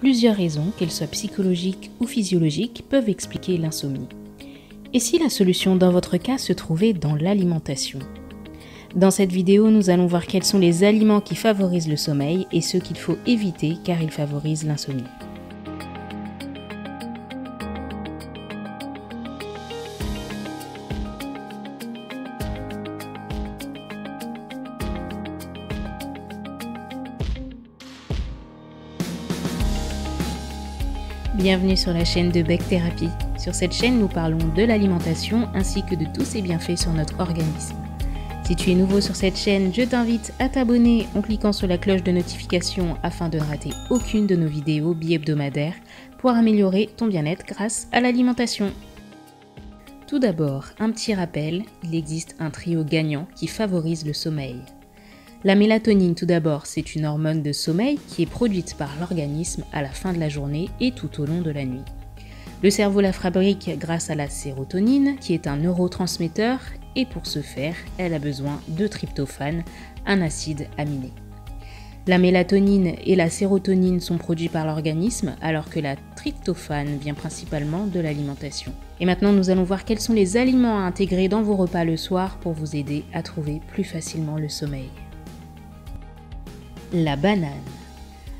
Plusieurs raisons, qu'elles soient psychologiques ou physiologiques, peuvent expliquer l'insomnie. Et si la solution dans votre cas se trouvait dans l'alimentation ? Dans cette vidéo, nous allons voir quels sont les aliments qui favorisent le sommeil et ceux qu'il faut éviter car ils favorisent l'insomnie. Bienvenue sur la chaîne de Bec Thérapie. Sur cette chaîne, nous parlons de l'alimentation ainsi que de tous ses bienfaits sur notre organisme. Si tu es nouveau sur cette chaîne, je t'invite à t'abonner en cliquant sur la cloche de notification afin de ne rater aucune de nos vidéos bi-hebdomadaires pour améliorer ton bien-être grâce à l'alimentation. Tout d'abord, un petit rappel, il existe un trio gagnant qui favorise le sommeil. La mélatonine, tout d'abord, c'est une hormone de sommeil qui est produite par l'organisme à la fin de la journée et tout au long de la nuit. Le cerveau la fabrique grâce à la sérotonine, qui est un neurotransmetteur, et pour ce faire, elle a besoin de tryptophane, un acide aminé. La mélatonine et la sérotonine sont produits par l'organisme, alors que la tryptophane vient principalement de l'alimentation. Et maintenant, nous allons voir quels sont les aliments à intégrer dans vos repas le soir pour vous aider à trouver plus facilement le sommeil. La banane.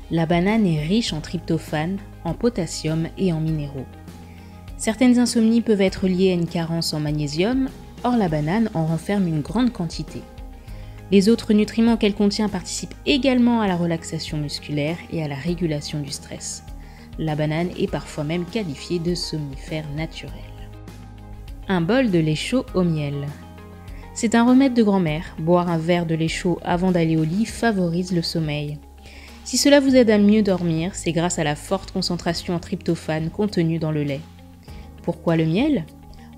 La banane est riche en tryptophane, en potassium et en minéraux. Certaines insomnies peuvent être liées à une carence en magnésium, or la banane en renferme une grande quantité. Les autres nutriments qu'elle contient participent également à la relaxation musculaire et à la régulation du stress. La banane est parfois même qualifiée de somnifère naturel. Un bol de lait chaud au miel. C'est un remède de grand-mère. Boire un verre de lait chaud avant d'aller au lit favorise le sommeil. Si cela vous aide à mieux dormir, c'est grâce à la forte concentration en tryptophane contenue dans le lait. Pourquoi le miel ?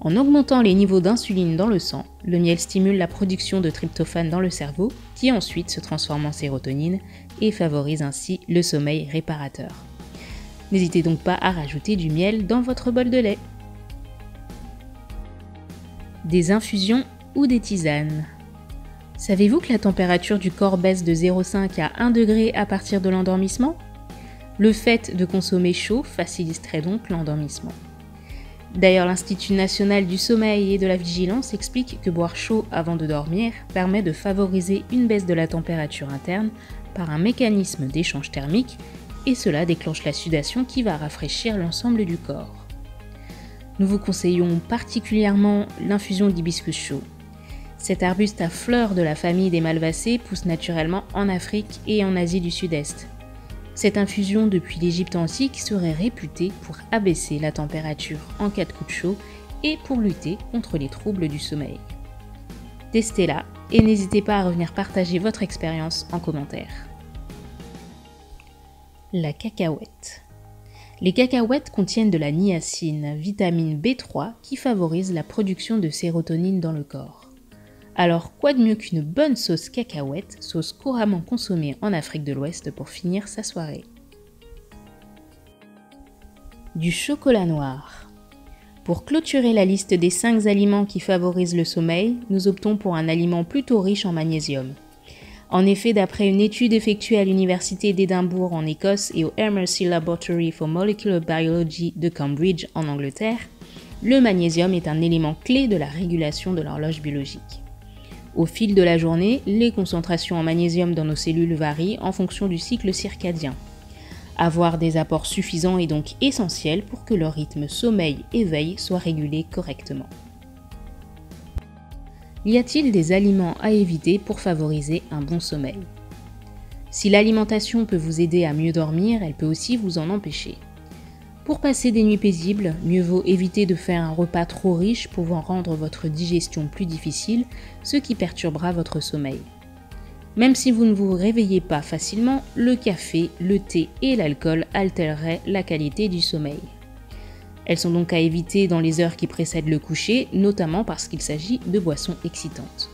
En augmentant les niveaux d'insuline dans le sang, le miel stimule la production de tryptophane dans le cerveau, qui ensuite se transforme en sérotonine et favorise ainsi le sommeil réparateur. N'hésitez donc pas à rajouter du miel dans votre bol de lait. Des infusions ou des tisanes. Savez-vous que la température du corps baisse de 0,5 à 1 degré à partir de l'endormissement ? Le fait de consommer chaud faciliterait donc l'endormissement. D'ailleurs, l'Institut national du sommeil et de la vigilance explique que boire chaud avant de dormir permet de favoriser une baisse de la température interne par un mécanisme d'échange thermique et cela déclenche la sudation qui va rafraîchir l'ensemble du corps. Nous vous conseillons particulièrement l'infusion d'hibiscus chaud. Cet arbuste à fleurs de la famille des malvacées pousse naturellement en Afrique et en Asie du Sud-Est. Cette infusion depuis l'Égypte antique serait réputée pour abaisser la température en cas de coup de chaud et pour lutter contre les troubles du sommeil. Testez-la et n'hésitez pas à revenir partager votre expérience en commentaire. La cacahuète. Les cacahuètes contiennent de la niacine, vitamine B3 qui favorise la production de sérotonine dans le corps. Alors quoi de mieux qu'une bonne sauce cacahuète, sauce couramment consommée en Afrique de l'Ouest pour finir sa soirée. Du chocolat noir. Pour clôturer la liste des 5 aliments qui favorisent le sommeil, nous optons pour un aliment plutôt riche en magnésium. En effet, d'après une étude effectuée à l'université d'Édimbourg en Écosse et au Hermersey Laboratory for Molecular Biology de Cambridge en Angleterre, le magnésium est un élément clé de la régulation de l'horloge biologique. Au fil de la journée, les concentrations en magnésium dans nos cellules varient en fonction du cycle circadien. Avoir des apports suffisants est donc essentiel pour que leur rythme sommeil-éveil soit régulé correctement. Y a-t-il des aliments à éviter pour favoriser un bon sommeil ? Si l'alimentation peut vous aider à mieux dormir, elle peut aussi vous en empêcher. Pour passer des nuits paisibles, mieux vaut éviter de faire un repas trop riche pouvant rendre votre digestion plus difficile, ce qui perturbera votre sommeil. Même si vous ne vous réveillez pas facilement, le café, le thé et l'alcool altéreraient la qualité du sommeil. Elles sont donc à éviter dans les heures qui précèdent le coucher, notamment parce qu'il s'agit de boissons excitantes.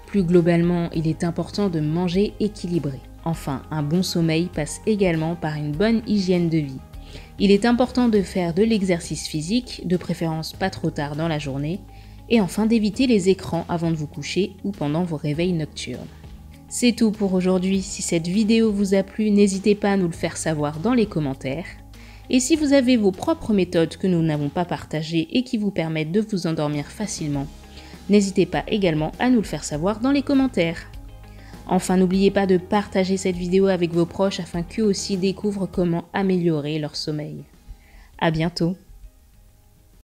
Plus globalement, il est important de manger équilibré. Enfin, un bon sommeil passe également par une bonne hygiène de vie. Il est important de faire de l'exercice physique, de préférence pas trop tard dans la journée, et enfin d'éviter les écrans avant de vous coucher ou pendant vos réveils nocturnes. C'est tout pour aujourd'hui. Si cette vidéo vous a plu, n'hésitez pas à nous le faire savoir dans les commentaires. Et si vous avez vos propres méthodes que nous n'avons pas partagées et qui vous permettent de vous endormir facilement, n'hésitez pas également à nous le faire savoir dans les commentaires. Enfin, n'oubliez pas de partager cette vidéo avec vos proches afin qu'eux aussi découvrent comment améliorer leur sommeil. À bientôt!